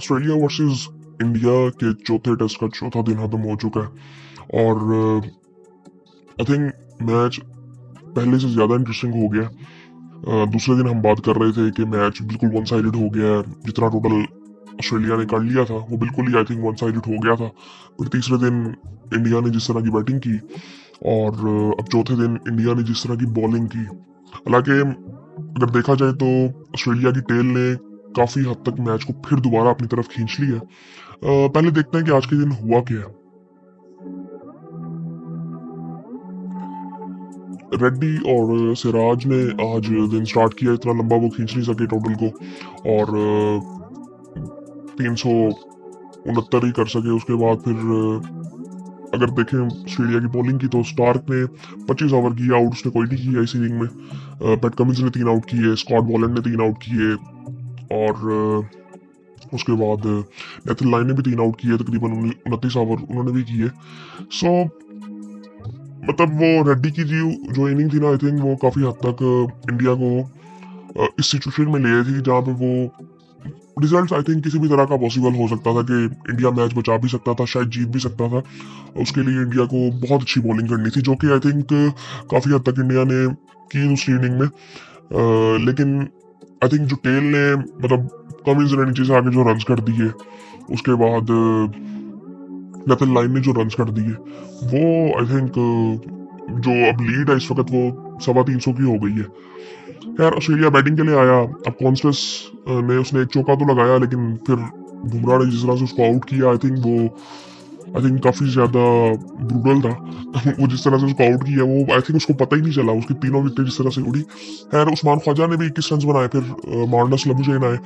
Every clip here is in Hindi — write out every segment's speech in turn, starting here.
ऑस्ट्रेलिया वर्सेस इंडिया के चौथे टेस्ट का चौथा दिन खत्म हो चुका है और आई थिंक मैच पहले से ज़्यादा इंटरेस्टिंग हो गया। दूसरे दिन हम बात कर रहे थे कि मैच बिल्कुल वन साइडेड हो गया है, जितना टोटल ऑस्ट्रेलिया ने कर लिया था वो बिल्कुल ही आई थिंक वन साइडेड हो गया था। फिर तीसरे दिन इंडिया ने जिस तरह की बैटिंग की और अब चौथे दिन इंडिया ने जिस तरह की बॉलिंग की, हालांकि अगर देखा जाए तो ऑस्ट्रेलिया की टेल ने काफ़ी हद तक मैच को फिर दोबारा अपनी तरफ खींच लिया। पहले देखते हैं कि आज के दिन हुआ क्या है। रेड्डी और सिराज ने आज दिन स्टार्ट किया, इतना लंबा वो खींच नहीं सके टोटल को और 369 ही कर सके। उसके बाद फिर अगर देखें ऑस्ट्रेलिया की बॉलिंग की तो स्टार्क ने 25 ओवर किया, आउट उसने कोई नहीं किया इस इनिंग में। पैट कमिंस ने 3 आउट किए, स्कॉट बॉलैंड ने 3 आउट किए और उसके बाद नेथन लाइन ने भी 3 आउट किए, तकरीबन 29 ओवर उन्होंने भी किए। सो मतलब वो रेड्डी की जो इनिंग थी ना, आई थिंक वो काफ़ी हद तक इंडिया को इस सिचुएशन में ले आई थी जहाँ पे वो रिजल्ट आई थिंक किसी भी तरह का पॉसिबल हो सकता था कि इंडिया मैच बचा भी सकता था, शायद जीत भी सकता था। उसके लिए इंडिया को बहुत अच्छी बॉलिंग करनी थी, जो कि आई थिंक काफ़ी हद तक इंडिया ने की दूसरी इनिंग में। लेकिन आई थिंक जो टेल ने मतलब कमिंस ने नीचे से आके जो रन्स कर दिए, उसके बाद नेथन लाइन ने जो रन्स कर दिए, वो आई थिंक जो अब लीड है इस वक्त वो 350 की हो गई है। यार ऑस्ट्रेलिया बैटिंग के लिए आया, अब कॉन्स्टेस ने उसने एक चौका तो लगाया, लेकिन फिर बुमराह ने जिस तरह से उसको आउट किया आई थिंक काफ़ी ज़्यादा ब्रूटल था। वो जिस तरह से उसको आउट किया वो आई थिंक उसको पता ही नहीं चला, उसकी 3 विकेट जिस तरह से उड़ी। खैर उस्मान ख्वाजा ने भी 21 रन बनाए, फिर मार्नस लबुशेन आए,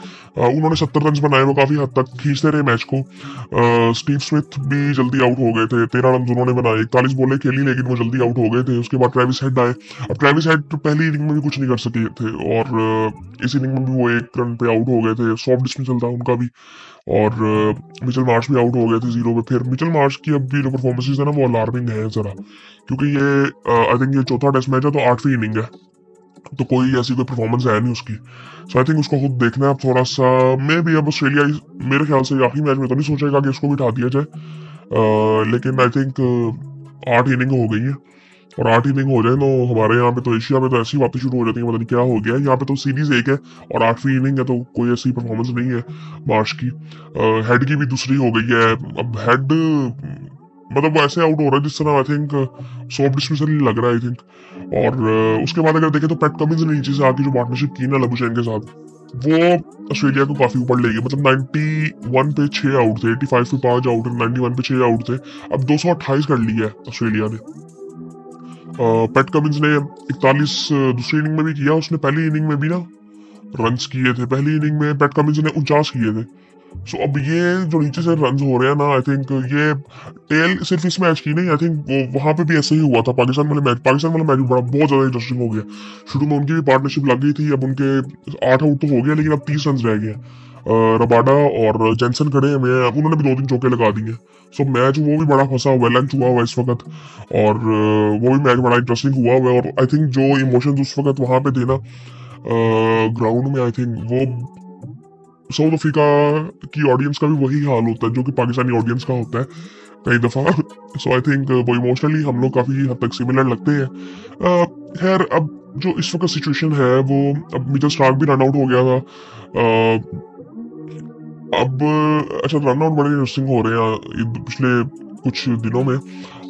उन्होंने 70 रन बनाए, वो काफ़ी हद तक खींचते रहे मैच को। स्टीव स्मिथ भी जल्दी आउट हो गए थे, 13 रन उन्होंने बनाए, 41 बॉलें खेली लेकिन वो जल्दी आउट हो गए थे। उसके बाद ट्रेविस हेड आए, अब ट्रेविस हेड पहली इनिंग में भी कुछ नहीं कर सके थे और इस इनिंग में भी वो 1 रन पे आउट हो गए थे, सॉफ्ट डिसमिसल था उनका भी। और मिचेल मार्श भी आउट हो गए थे 0 पे। फिर मिचेल मार्श की अब भी जो परफॉर्मेंसेज है ना वो अलार्मिंग है जरा, क्योंकि ये आई थिंक ये चौथा टेस्ट मैच है तो 8वीं इनिंग है, तो कोई ऐसी कोई परफॉर्मेंस है नहीं उसकी। सो आई थिंक उसको खुद देखना है अब थोड़ा सा। मे भी अब ऑस्ट्रेलिया मेरे ख्याल से आखिरी मैच में तो नहीं सोचेगा कि इसको भी उठा दिया जाए, लेकिन आई थिंक 8 इनिंग हो गई है और 8 इनिंग हो जाए तो हमारे यहाँ पे तो एशिया में तो ऐसी बातें शुरू हो जाती हैं, पता नहीं क्या हो गया। यहाँ पे तो सीरीज एक है और 8वीं इनिंग है, तो कोई ऐसी परफॉर्मेंस नहीं है मार्श की। हेड की भी दूसरी हो गई है, अब हेड मतलब वो ऐसे आउट हो रहा है जिस तरह आई थिंक सॉफ्ट डिसमिसल ही लग रहा है आई थिंक। और उसके बाद अगर देखें तो पैट कमिंस ने नीचे से आके जो पार्टनरशिप की ना लबुशेन के साथ, वो ऑस्ट्रेलिया को काफी ऊपर ले गई। मतलब 91 पे 6 आउट थे, 85 पे 5 आउट, 91 पे 6 आउट थे, अब 228 कर लिया है ऑस्ट्रेलिया ने। पैट कमिंस ने 41 दूसरी इनिंग में भी किया, उसने पहली इनिंग में भी ना रन्स किए थे, पहली इनिंग में पैट कमिंस ने 49 किए थे। सो अब ये जो नीचे से रन्स हो रहे हैं ना, आई थिंक ये टेल सिर्फ इस मैच की नहीं, आई थिंक वो वहां पे भी ऐसे ही हुआ था। पाकिस्तान वाला मैच भी बहुत ज्यादा इंटरेस्टिंग हो गया। शुरू में उनकी भी पार्टनरशिप लग गई थी, अब उनके 8 आउट तो हो गया लेकिन अब 30 रन रह गए। रबाडा और जेंसन खड़े हैं, उन्होंने भी 2-3 चौके लगा दिए। सो मैच वो भी बड़ा फंसा हुआ है, लंच हुआ हुआ इस वक्त, और वो भी मैच बड़ा इंटरेस्टिंग हुआ हुआ है। और आई थिंक जो इमोशंस उस वक्त वहां पे थे ना ग्राउंड में, आई थिंक वो साउथ अफ्रीका की ऑडियंस का भी वही हाल होता है जो कि पाकिस्तानी ऑडियंस का होता है कई दफा। सो आई थिंक वो इमोशनली हम लोग काफी हद तक सिमिलर लगते हैं। खैर अब जो इस वक्त सिचुएशन है वो, अब मिचेल स्टार्क भी रन आउट हो गया था। अब अच्छा रन आउट बड़े इंटरेस्टिंग हो रहे हैं पिछले कुछ दिनों में।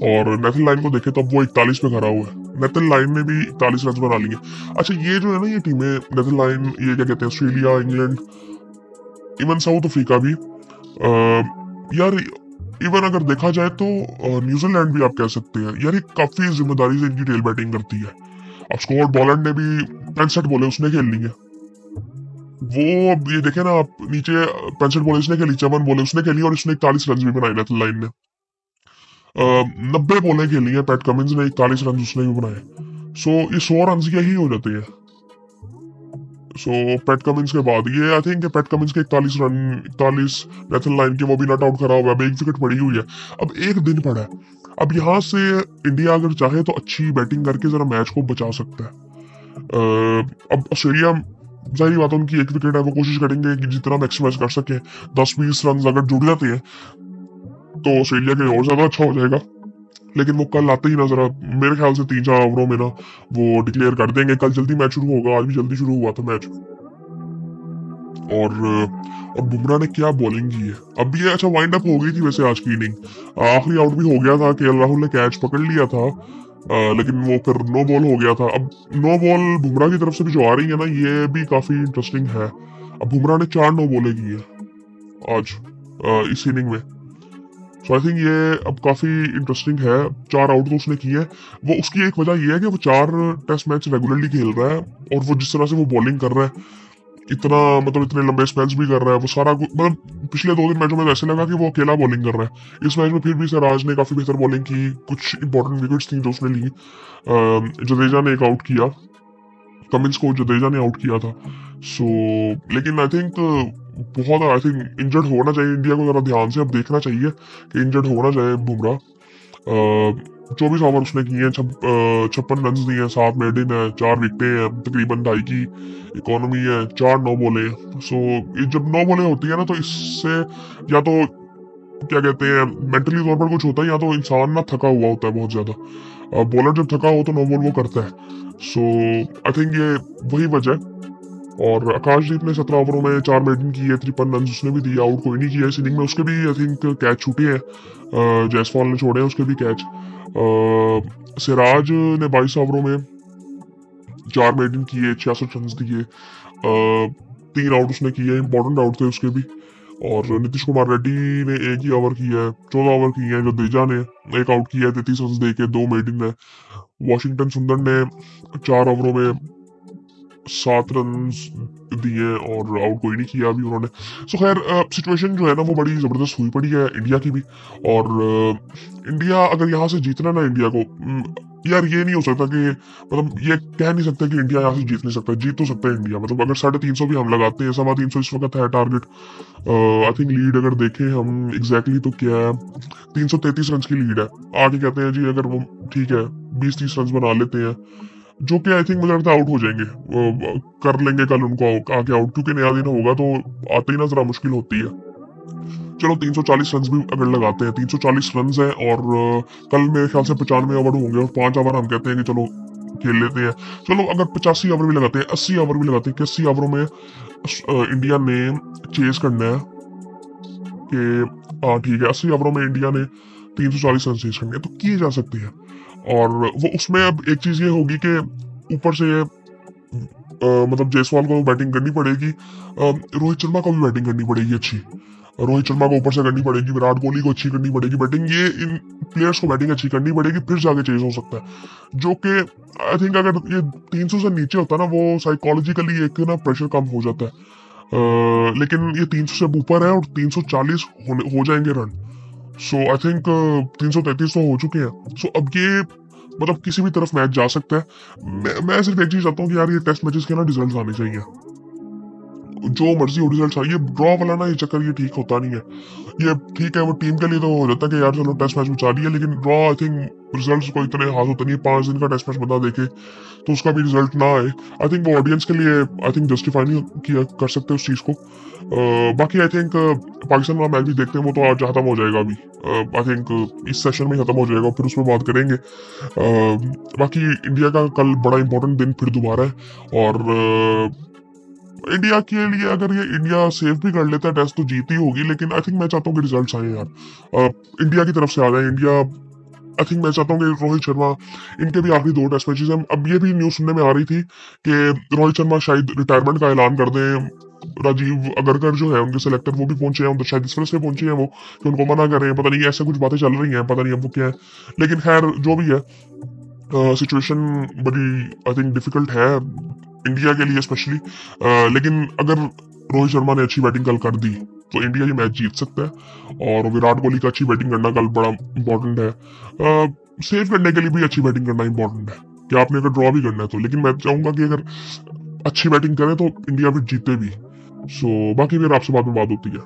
और नेथन लाइन को देखे तो अब वो 41 पे खड़ा हुआ है, नेथन लाइन ने भी 41 रन बना लिए। अच्छा ये जो है ना ये टीमें, नेथन लाइन, ये क्या कहते हैं, Australia, England, even south Africa भी, यार इवन अगर देखा जाए तो न्यूजीलैंड भी आप कह सकते हैं यार, ये काफी जिम्मेदारी से इनकी टेल बैटिंग करती है। अब स्कॉट बॉलैंड ने भी 65 बॉले उसने खेल ली है, वो अब ये देखे ना आप नीचे, 65 बॉले उसने खेली, 54 बॉले उसने खेली और उसने 41 रन भी बनाए नेथन लाइन ने। 90 बॉलें खेली है पैट कमिंस ने, 41 रन उसने भी बनाए। सो ये 100 रन के ही हो जाते हैं। सो पैट कमिंस के बाद ये आई थिंक पैट कमिंस के 41 रन, 41 नेथन लाइन के, वो भी नॉट आउट करा हुआ है, अब 1 विकेट पड़ी हुई है, अब 1 दिन पड़ा है। अब यहाँ से इंडिया अगर चाहे तो अच्छी बैटिंग करके जरा मैच को बचा सकता है। अब ऑस्ट्रेलिया जाहिर बात है उनकी एक विकेट है, वो कोशिश करेंगे कि जितना मैक्सिमाइज कर सके। 10-20 रन अगर जुड़ जाते हैं तो ऑस्ट्रेलिया के लिए और ज्यादा अच्छा हो जाएगा। लेकिन वो कल आते ही ना जरा मेरे ख्याल से 3-4 ओवरों में ना वो डिक्लेयर कर देंगे। कल जल्दी मैच शुरू होगा, आज भी जल्दी शुरू हुआ था मैच। और बुमराह ने क्या बॉलिंग की है। अब ये अच्छा वाइंड अप हो गई थी वैसे आज की इनिंग, आखिरी आउट भी हो गया था, केएल राहुल ने कैच पकड़ लिया था, लेकिन वो फिर नो बॉल हो गया था। अब नो बॉल बुमराह की तरफ से भी जो आ रही है ना, ये भी काफी इंटरेस्टिंग है। अब बुमराह ने 4 नो बॉलें की है आज इस इनिंग में। सो आई थिंक ये अब काफी इंटरेस्टिंग है। 4 आउट तो उसने किए। वो उसकी एक वजह ये है कि वो 4 टेस्ट मैच रेगुलरली खेल रहा है, और वो जिस तरह से वो बॉलिंग कर रहा है, इतना मतलब इतने लंबे स्पेल्स भी कर रहा है, वो सारा मतलब पिछले 2 दिन मैचों में ऐसे लगा कि वो अकेला बॉलिंग कर रहा है। इस मैच में फिर भी सिराज ने काफी बेहतर बॉलिंग की, कुछ इंपॉर्टेंट विकेट्स थी जो उसने ली। जडेजा ने एक आउट किया, कमिंस को जडेजा ने आउट किया था। सो लेकिन आई थिंक बहुत आई थिंक इंजर्ड होना चाहिए इंडिया को, जरा ध्यान से अब देखना चाहिए कि इंजर्ड होना चाहिए बुमराह। 24 ओवर उसने किए हैं, 56 रन दिए हैं, 7 मेडन है, 4 विकेटें हैं, तकरीबन 2.5 की इकोनॉमी है, 4 नो बॉले। सो जब नो बॉले होती है ना, तो इससे या तो क्या कहते हैं मेंटली तौर पर कुछ होता है, या तो इंसान ना थका हुआ होता है बहुत ज्यादा। बॉलर जब थका हो तो नो बॉल वो करता है। सो आई थिंक ये वही वजह है। और आकाशदीप ने 17 ओवरों में 4 मेडन की है, 53 रन उसने भी दिया, आउट कोई नहीं किया इस इनिंग में। उसके भी आई थिंक कैच छूटे हैं, जायसवाल ने छोड़े हैं उसके भी कैच। सिराज ने 22 ओवरों में 4 मेडन किए, 66 रन दिए, 3 आउट उसने किए, इंपॉर्टेंट आउट थे उसके भी। और नीतीश कुमार रेड्डी ने एक ही ओवर किया है, 14 ओवर किए हैं। जडेजा ने एक आउट किया है, 33 रन दे के, 2 मेडन है। वॉशिंगटन सुंदर ने 4 ओवरों में 7 रन दिए और आउट कोई नहीं किया अभी उन्होंने। सो खैर सिचुएशन जो है ना वो बड़ी जबरदस्त हुई पड़ी है इंडिया की भी। और इंडिया अगर यहाँ से जीतना ना इंडिया को, यार ये नहीं हो सकता कि मतलब ये कह नहीं सकते कि इंडिया यहाँ से जीत नहीं सकता। जीत तो सकता है इंडिया, मतलब अगर 350 भी हम लगाते हैं, 325 इस वक्त है टारगेट। आई थिंक लीड अगर देखें हम एग्जैक्टली तो क्या है, 333 रन की लीड है। आगे कहते हैं जी अगर वो ठीक है 20-30 रन बना लेते हैं, जो कि आई थिंक मुझे लगता है आउट हो जाएंगे, कर लेंगे कल उनको आके आउट, क्योंकि नया दिन होगा तो आते ही ना जरा मुश्किल होती है। चलो 340 रन भी अगर लगाते हैं, 340 रन है, और कल मेरे ख्याल से 95 ओवर होंगे, और 5 ओवर हम कहते हैं कि चलो खेल लेते हैं। चलो अगर 85 ओवर भी लगाते हैं, 80 ओवर भी लगाते हैं, कि 80 ओवरों में इंडिया ने चेस करना है कि हाँ ठीक है 80 ओवरों में इंडिया ने 340 रन चेस करने हैं, तो किए जा सकते हैं। और वो उसमें अब एक चीज ये होगी कि ऊपर से मतलब जायसवाल को बैटिंग करनी पड़ेगी, रोहित शर्मा को भी बैटिंग करनी पड़ेगी अच्छी, रोहित शर्मा को ऊपर से करनी पड़ेगी, विराट कोहली को अच्छी करनी पड़ेगी बैटिंग, ये इन प्लेयर्स को बैटिंग अच्छी करनी पड़ेगी, फिर जाके चेज हो सकता है। जो कि आई थिंक अगर ये 300 से नीचे होता ना, वो साइकोलॉजिकली एक ना प्रेशर कम हो जाता है। लेकिन ये 300 से ऊपर है और 340 हो जाएंगे रन। सो आई थिंक 333 तो हो चुके हैं। सो अब ये मतलब किसी भी तरफ मैच जा सकता है। मैं सिर्फ एक चीज चाहता हूँ कि यार ये टेस्ट मैचेस के ना रिजल्ट आने चाहिए, जो मर्जी हो रिजल्ट चाहिए। ड्रॉ वाला ना ये चक्कर ये ठीक होता नहीं है। ये ठीक है वो टीम के लिए तो हो जाता है कि यार चलो टेस्ट मैच बचा लिया, लेकिन ड्रॉ आई थिंक रिजल्ट को इतने हाथ होता नहीं है। 5 दिन का टेस्ट मैच बंदा देखे तो उसका भी रिजल्ट ना आए, आई थिंक वो ऑडियंस के लिए आई थिंक जस्टिफाई नहीं किया कर सकते उस चीज को। बाकी आई थिंक पाकिस्तान वाला मैच भी देखते हैं, वो तो आज खत्म हो जाएगा अभी, आई थिंक इस सेशन में खत्म हो जाएगा, फिर उसमें बात करेंगे। बाकी इंडिया का कल बड़ा इंपॉर्टेंट दिन फिर दोबारा है, और इंडिया के लिए अगर ये इंडिया सेफ भी कर लेता है टेस्ट तो जीत ही होगी। लेकिन आई थिंक मैं चाहता हूँ कि रिजल्ट आए यार, इंडिया की तरफ से आ जाए इंडिया। आई थिंक मैं चाहता हूँ कि रोहित शर्मा, इनके भी आखिरी 2 टेस्ट मैचेस हैं। अब ये भी न्यूज सुनने में आ रही थी कि रोहित शर्मा शायद रिटायरमेंट का ऐलान कर दें। राजीव अगरकर जो है उनके सिलेक्टर वो भी पहुंचे हैं उधर, शायद इस वजह से पहुंचे हैं वो कि उनको मना कर रहे हैं, पता नहीं ऐसे कुछ बातें चल रही हैं, पता नहीं अब वो क्या है। लेकिन खैर जो भी है सिचुएशन बड़ी आई थिंक डिफिकल्ट है इंडिया के लिए स्पेशली। लेकिन अगर रोहित शर्मा ने अच्छी बैटिंग कल कर दी तो इंडिया ये मैच जीत सकता है। और विराट कोहली का अच्छी बैटिंग करना कल बड़ा इंपॉर्टेंट है। सेव करने के लिए भी अच्छी बैटिंग करना इंपॉर्टेंट है कि आपने अगर ड्रॉ भी करना है तो। लेकिन मैं चाहूंगा कि अगर अच्छी बैटिंग करें तो इंडिया फिर जीते भी। सो बाकी फिर आपसे बाद में बात होती है।